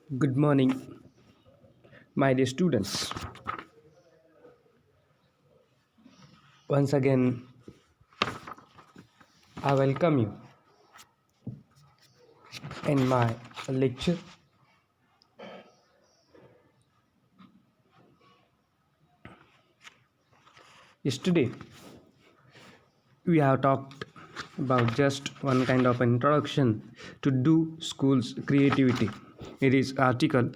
Good morning, my dear students. Once again, I welcome you in my lecture. Yesterday, we have talked about just one kind of introduction to do school's creativity. It is article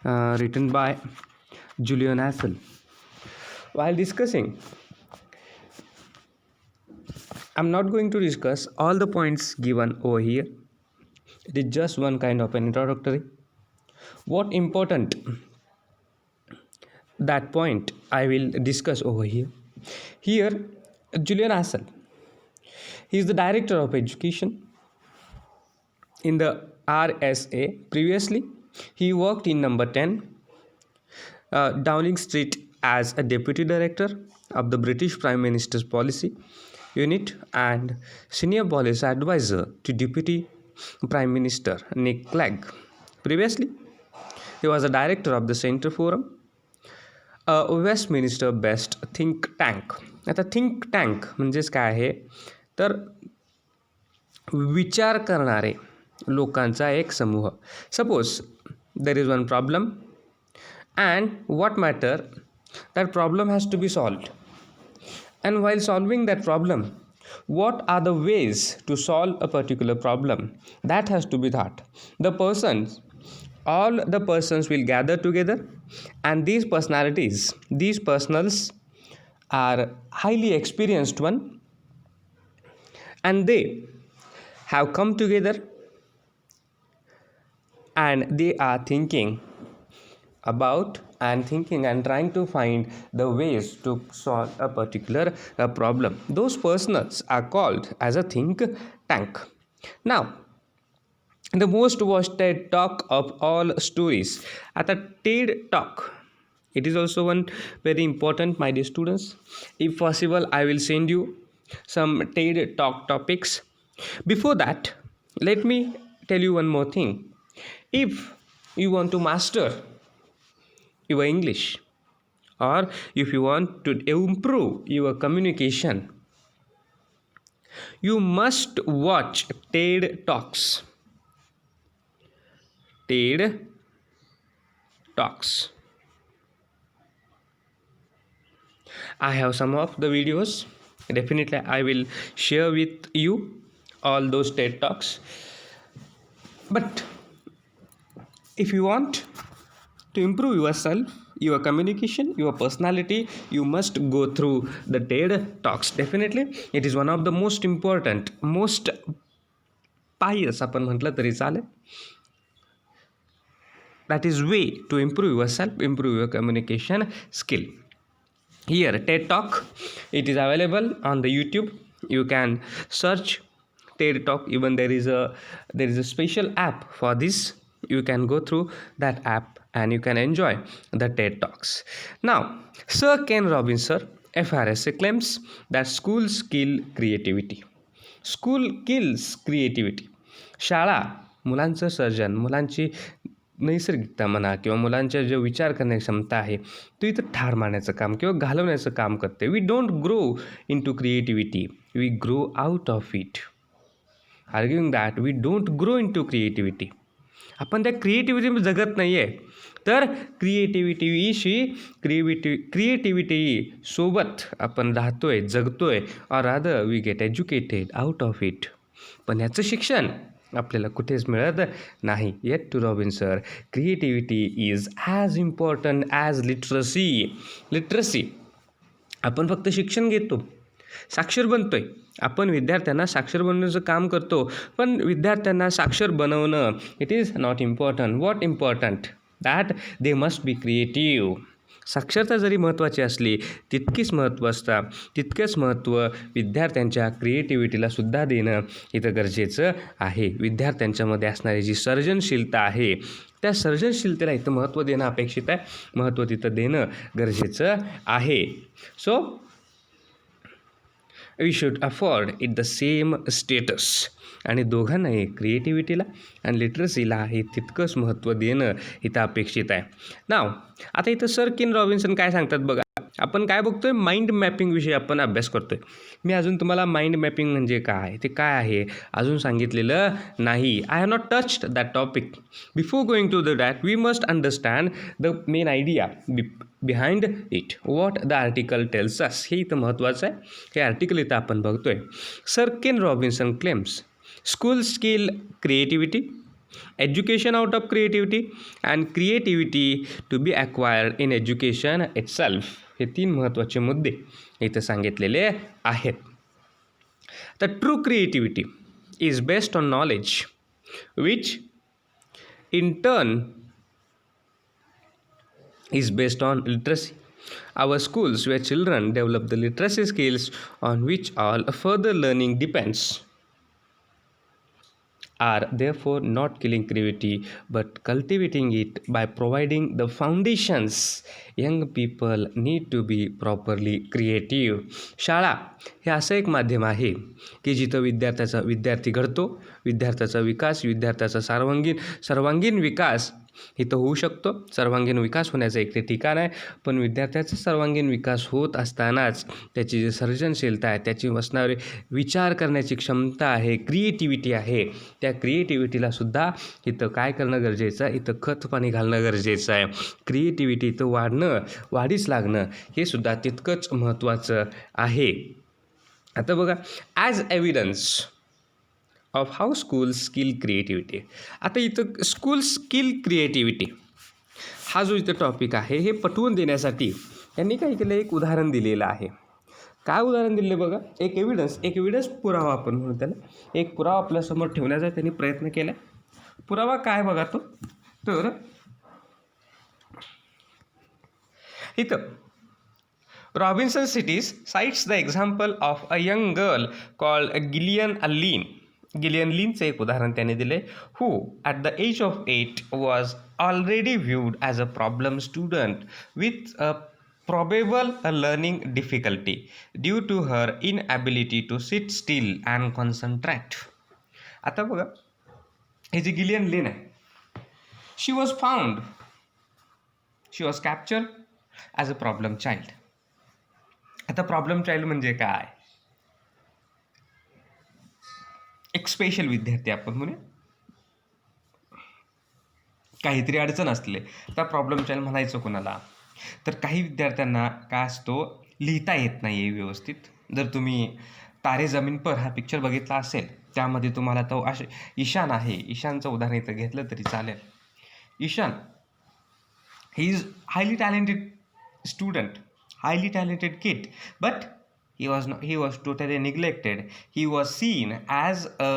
written by Julian Hassel. While discussing, I'm not going to discuss all the points given over here. It is just one kind of an introductory. What important that point I will discuss over here. Here, Julian Hassel, he is the director of education in the RSA. Previously, he worked in number 10 Downing Street as a deputy director of the British Prime Minister's policy unit and senior policy advisor to Deputy Prime Minister Nick Clegg. Previously, he was a director of the Centre Forum, Westminster best think tank. आता think tank म्हणजेच काय आहे तर विचार करणारे लोकांचा एक समूह. Suppose there is one problem and what matter that problem has to be solved and while solving that problem, what are the ways to solve a particular problem? That has to be thought. All the persons will gather together, and these personals are highly experienced one, and they have come together and they are thinking and trying to find the ways to solve a particular problem. Those personals are called as a think tank. Now, the most watched TED talk of all stories. At a TED talk, it is also one very important, my dear students. If possible, I will send you some TED talk topics. Before that, let me tell you one more thing. If you want to master your English, or if you want to improve your communication, you must watch TED Talks. TED Talks. I have some of the videos. Definitely, I will share with you all those TED Talks. But if you want to improve yourself, your communication, your personality, you must go through the TED Talks. Definitely, it is one of the most important, most pious आपण म्हटलं तरी चालेल. That is way to improve yourself, improve your communication skill. Here, TED Talk, it is available on the YouTube. You can search TED Talk. Even there is a special app for this. You can go through that app and you can enjoy the TED Talks. Now, Sir Ken Robinson, FRSA, claims that schools kill creativity. School kills creativity. शाळा मुलांचं surgeon, मुलांची नैसर्गिकता म्हणा किंवा मुलांच्या जे विचार करण्याची क्षमता आहे तो इथं ठार मारण्याचं काम किंवा घालवण्याचं काम करते. We don't grow into creativity, we grow out of it. Arguing that we don't grow into creativity. आपण त्या क्रिएटिव्हिटी जगत नाही आहे, तर क्रिएटिव्हिटी सोबत आपण राहतोय, जगतोय, or rather we get educated out of it. पण याचं शिक्षण आपल्याला कुठेच मिळत नाही. Yet to Robin sir, creativity is as important as literacy. आपण फक्त शिक्षण घेतो, साक्षर बनतोय. आपण विद्यार्थ्यांना साक्षर बनवण्याचं काम करतो, पण विद्यार्थ्यांना साक्षर बनवणं it is not important. What important that they must be creative. साक्षरता जरी महत्त्वाची असली तितकीच महत्त्व विद्यार्थ्यांच्या क्रिएटिव्हिटीला सुद्धा देणं इथं गरजेचं आहे. विद्यार्थ्यांच्यामध्ये असणारी जी सर्जनशीलता आहे त्या सर्जनशीलतेला इथं महत्त्व देणं अपेक्षित आहे, महत्त्व तिथं देणं गरजेचं आहे. So we should afford it the same status. आणि दोघांनाही क्रिएटिव्हिटीला आणि लिटरसीला हे तितकंच महत्त्व देणं इथं अपेक्षित आहे. नाव आता इथं सर केन रॉबिन्सन काय सांगतात बघा. आपण काय बघतोय, माइंड मॅपिंगविषयी आपण अभ्यास करतोय. मी अजून तुम्हाला माइंड मॅपिंग म्हणजे काय, ते काय आहे अजून सांगितलेलं नाही. I have not touched that topic. Before going to the that we must understand the main idea behind it, what the article tells us. हे इथं महत्त्वाचं आहे. हे आर्टिकल इथं आपण बघतोय. Sir Ken Robinson claims school skill creativity, education out of creativity and creativity to be acquired in education itself. हे 3 महत्त्वाचे मुद्दे इथं सांगितलेले आहेत. The true creativity is based on knowledge which in turn is based on literacy. Our schools where children develop the literacy skills on which all further learning depends are therefore not killing creativity but cultivating it by providing the foundations young people need to be properly creative. शाळा हे असं एक माध्यम आहे की जिथं विद्यार्थी घडतो, विद्यार्थ्याचा विकास, विद्यार्थ्याचा सर्वांगीण विकास इथं होऊ शकतो. सर्वांगीण विकास होण्याचं एक ते ठिकाण आहे. पण विद्यार्थ्याचा सर्वांगीण विकास होत असतानाच त्याची जी सर्जनशीलता आहे, त्याची असणारी विचार करण्याची क्षमता आहे, क्रिएटिव्हिटी आहे, त्या क्रिएटिव्हिटीला सुद्धा इथं काय करणं गरजेचं आहे, इथं खत पाणी घालणं गरजेचं आहे. क्रिएटिव्हिटी इथं वाढीस लागणं हे सुद्धा तितकंच महत्त्वाचं आहे. आता बघा, as evidence of how school skill creativity. आता इथं स्कूल स्किल क्रिएटिव्हिटी हा जो इथं टॉपिक आहे हे पटवून देण्यासाठी त्यांनी काय केलं, एक उदाहरण दिलेलं आहे. काय उदाहरण दिले बघा, एक एव्हिडन्स पुरावा आपण म्हणू त्याला. एक पुरावा आपल्यासमोर ठेवण्याचा त्यांनी प्रयत्न केला. पुरावा काय बघा तो, तर इथं Robinson cites the example of a young girl called Gillian Lynn. Gillian लिनचं एक उदाहरण त्याने दिले, who at the age of 8 was already viewed as a problem student with a probable learning difficulty due to her inability to sit still and concentrate. आता बघा, हे जे Gillian लिन आहे, she was captured as a problem child. आता problem child म्हणजे काय, एक special विद्यार्थी आपण म्हणूया. काहीतरी अडचण असले त्या प्रॉब्लेम चाइल्ड म्हणायचं कोणाला, तर काही विद्यार्थ्यांना काय असतो, लिहिता येत नाही आहे व्यवस्थित. जर तुम्ही तारे जमीन पर हा पिक्चर बघितला असेल, त्यामध्ये तुम्हाला तो असे ईशान आहे, ईशानचं उदाहरण इथं घेतलं तरी चालेल. Ishaan he is highly talented student, highly talented kid, but he was totally neglected. He was seen as a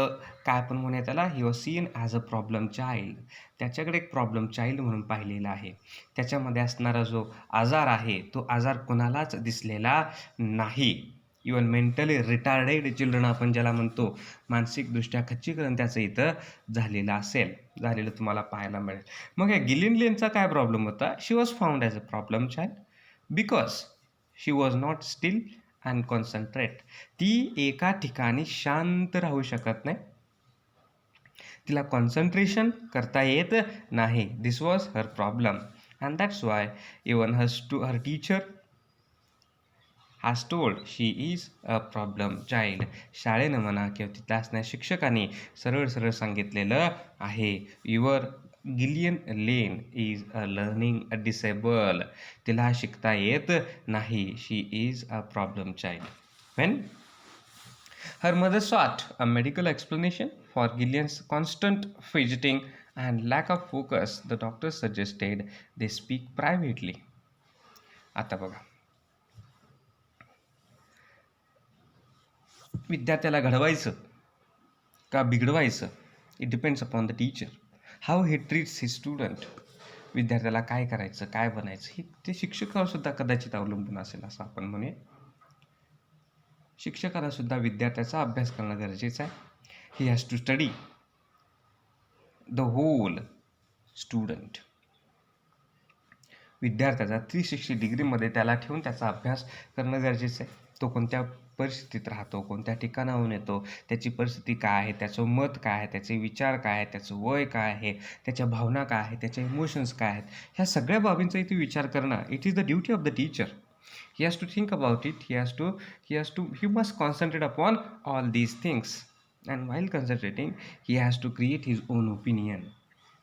काय आपण म्हणूया त्याला, he was seen as a problem child. त्याच्याकडे एक प्रॉब्लेम चाइल्ड म्हणून पाहिलेला आहे. त्याच्यामध्ये असणारा जो आजार आहे तो आजार कोणालाच दिसलेला नाही. इवन मेंटली रिटार्डेड चिल्ड्रन आपण ज्याला म्हणतो, मानसिकदृष्ट्या खच्चीकरण त्याचं इथं झालेलं तुम्हाला पाहायला मिळेल. मग या गिलियन लिनचा काय प्रॉब्लेम होता, she was found as a problem child because she was not still and concentrate. ती एका ठिकाणी शांत राहू शकत नाही, तिला कॉन्सन्ट्रेशन करता येत नाही. This was her problem and that's why even her teacher has told she is a problem child. शाळेनं म्हणा किंवा तिथल्या असणाऱ्या शिक्षकांनी सरळ सांगितलेलं आहे, your Gillian Lynn is a learning disable. तिला शिकता येत नाही. She is a problem child. When her mother sought a medical explanation for Gillian's constant fidgeting and lack of focus, the doctor suggested they speak privately. आता बघा, विद्यार्थ्याला घडवायचं का बिघडवायचं, it depends upon the teacher. How he treats his student. विद्यार्थ्याला काय करायचं, काय बनायचं, हे ते शिक्षकावर सुद्धा कदाचित अवलंबून असेल असं आपण म्हणूया. शिक्षकाला सुद्धा विद्यार्थ्याचा अभ्यास करणं गरजेचं आहे. He has to study the whole student. विद्यार्थ्याचा 360 डिग्रीमध्ये त्याला ठेवून त्याचा अभ्यास करणं गरजेचं आहे. तो कोणत्या परिस्थितीत राहतो, कोणत्या ठिकाणाहून येतो, त्याची परिस्थिती काय आहे, त्याचं मत काय आहे, त्याचे विचार काय आहेत, त्याचं वय काय आहे, त्याच्या भावना काय आहेत, त्याचे इमोशन्स काय आहेत, ह्या सगळ्या बाबींचा इथे विचार करणं it is the duty of the teacher. He has to think about it. He must concentrate upon all these things. And while concentrating, he has to create his own opinion.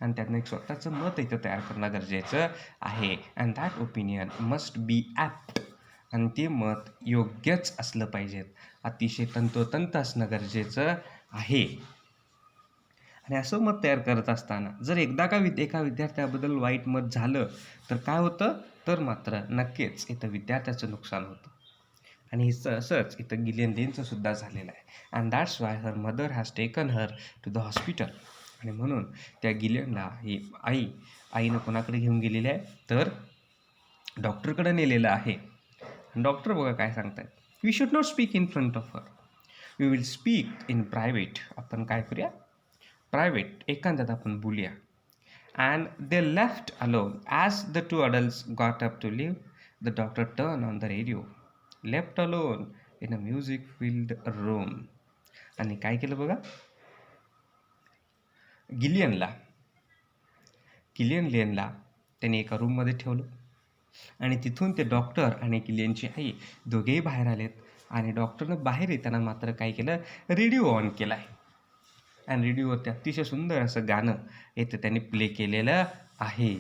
आणि त्यातनं एक स्वतःचं मत इथं तयार करणं गरजेचं आहे. And that opinion must be apt. आणि ते मत योग्यच असलं पाहिजेत, अतिशय तंतोतंत असणं गरजेचं आहे. आणि असं मत तयार करत असताना जर एकदा एका विद्यार्थ्याबद्दल वाईट मत झालं तर काय होतं, तर मात्र नक्कीच इथं विद्यार्थ्याचं नुकसान होतं. आणि असंच इथं गिलियन लिनचं सुद्धा झालेलं आहे. And that's why her mother has taken her to the hospital. आणि म्हणून त्या गिलियनला ही आईनं कोणाकडे घेऊन गेलेली आहे, तर डॉक्टरकडे नेलेलं आहे. डॉक्टर बघा काय सांगतायत, we should not speak in front of her, we will speak in private. आपण काय करूया, प्रायव्हेट एकांतात आपण बोलूया. And they left alone as the two adults got up to leave. The doctor turn on the radio, left alone in a music filled room. आणि काय केलं बघा, गिलियन लिनला त्याने एका रूममध्ये ठेवलं. आणि तिथून ते डॉक्टर आणि गिलियनची आई दोघेही बाहेर आलेत. आणि डॉक्टरनं बाहेर येताना मात्र काय केलं, रेडिओ ऑन केला आहे. आणि रेडिओवरती अतिशय सुंदर असं गाणं येतं त्यांनी प्ले केलेलं आहे.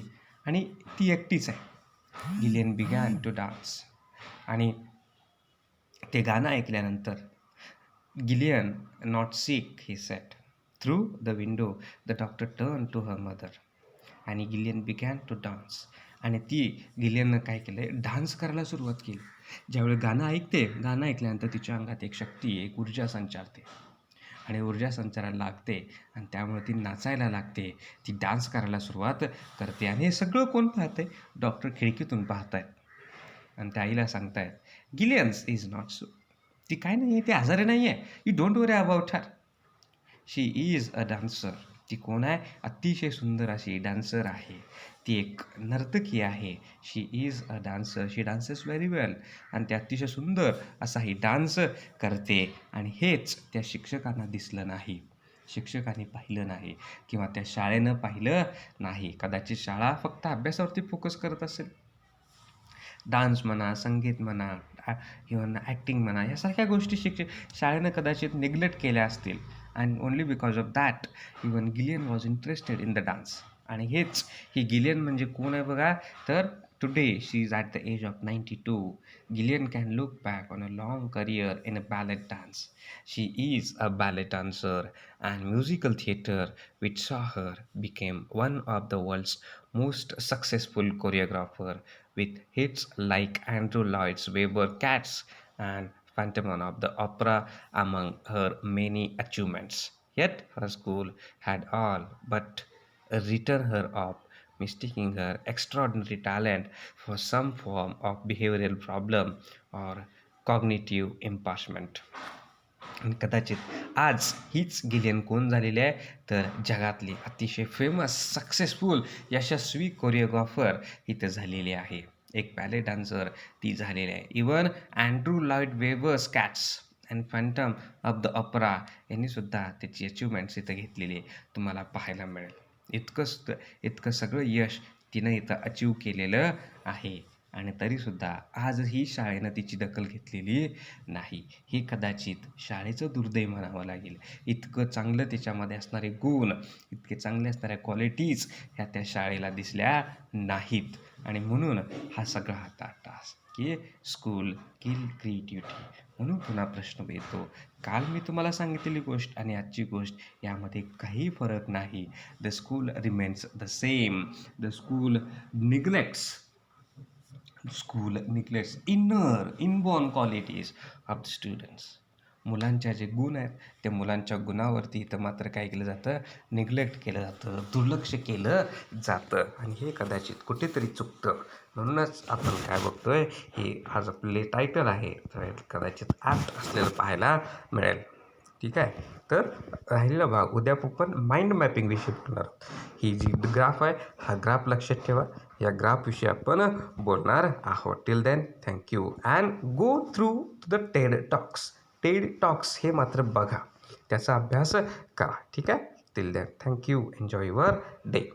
आणि ती एकटीच आहे. Gillian began to dance. आणि ते गाणं ऐकल्यानंतर Gillian not sick he said. Through the window the doctor turn to her mother. आणि गिलियन बिगॅन टू डान्स. आणि गिलियननं काय केलं, डान्स करायला सुरुवात केली. ज्यावेळी गाणं ऐकल्यानंतर तिच्या अंगात एक शक्ती, एक ऊर्जा संचारते. आणि ऊर्जा संचारायला लागते आणि त्यामुळे ती नाचायला लागते, ती डान्स करायला सुरुवात करते. आणि हे सगळं कोण पाहतंय, डॉक्टर खिडकीतून पाहत आहेत. आणि त्या आईला सांगतायत, गिलियन्स इज नॉट सो. ती काय नाही आहे, ती आजारी नाही आहे, you don't worry about her, she is a dancer. ती कोण आहे, अतिशय सुंदर अशी डान्सर आहे, ती एक नर्तकी आहे. She is a dancer, she dances very well. आणि ते अतिशय सुंदर असा ही डान्स करते. आणि हेच त्या शिक्षकांना दिसलं नाही, शिक्षकांनी पाहिलं नाही, किंवा त्या शाळेनं पाहिलं नाही. कदाचित शाळा फक्त अभ्यासावरती फोकस करत असेल. डान्स म्हणा, संगीत म्हणा, इव्हन ॲक्टिंग म्हणा, यासारख्या गोष्टी शाळेनं कदाचित निग्लेक्ट केल्या असतील. And only because of that even Gillian was interested in the dance. आणि ही गिलियन म्हणजे कोण आहे बघा, तर today she is at the age of 92. Gillian can look back on a long career in a ballet dance. She is a ballet dancer and musical theatre which saw her became one of the world's most successful choreographer with hits like Andrew Lloyd Webber Cats and Phantom of the Opera among her many achievements. Yet her school had all but written her off, mistaking her extraordinary talent for some form of behavioral problem or cognitive impairment. आणि कदाचित आज हीच Gillian कोण झालेली आहे, तर जगातली अतिशय फेमस, सक्सेसफुल, यशस्वी कोरिओग्राफर इथं झालेली आहे. एक बॅले डान्सर ती झालेली आहे. Even Andrew Lloyd Weber's cats and Phantom of the ऑपरा यांनीसुद्धा त्याची अचिव्हमेंट्स इथं घेतलेली तुम्हाला पाहायला मिळेल. इतकं सगळं यश तिनं इथं अचीव केलेलं आहे. आणि तरीसुद्धा आजही शाळेनं तिची दखल घेतलेली नाही. हे कदाचित शाळेचं दुर्दैव म्हणावं लागेल. इतकं चांगलं त्याच्यामध्ये असणारे गुण, इतके चांगले असणाऱ्या क्वालिटीज ह्या त्या शाळेला दिसल्या नाहीत. आणि म्हणून हा सगळा टास्क की स्कूल किल क्रिएटिव्हिटी. म्हणून पुन्हा प्रश्न येतो, काल मी तुम्हाला सांगितलेली गोष्ट आणि आजची गोष्ट यामध्ये काही फरक नाही. The school remains the same. The school neglects inborn qualities of the students. मुलांच्या जे गुण आहेत त्या मुलांच्या गुणावरती इथं मात्र काय केलं जातं, निग्लेक्ट केलं जातं, दुर्लक्ष केलं जातं. आणि हे कदाचित कुठेतरी चुकतं. म्हणूनच आपण काय बघतोय, हे आज आपले टायटल आहे, तर कदाचित ॲप्ट असलेलं पाहायला मिळेल. ठीक आहे, तर राहिलेला भाग उद्या आपण माइंड मॅपिंग विषयी बोलणार आहोत. ही जी ग्राफ आहे, हा ग्राफ लक्षात ठेवा. या ग्राफविषयी आपण बोलणार आहोत. Till then thank you and go through the TED talks. TED talks हे मात्र बघा, त्याचा अभ्यास करा. ठीक आहे. Till then thank you. Enjoy your day.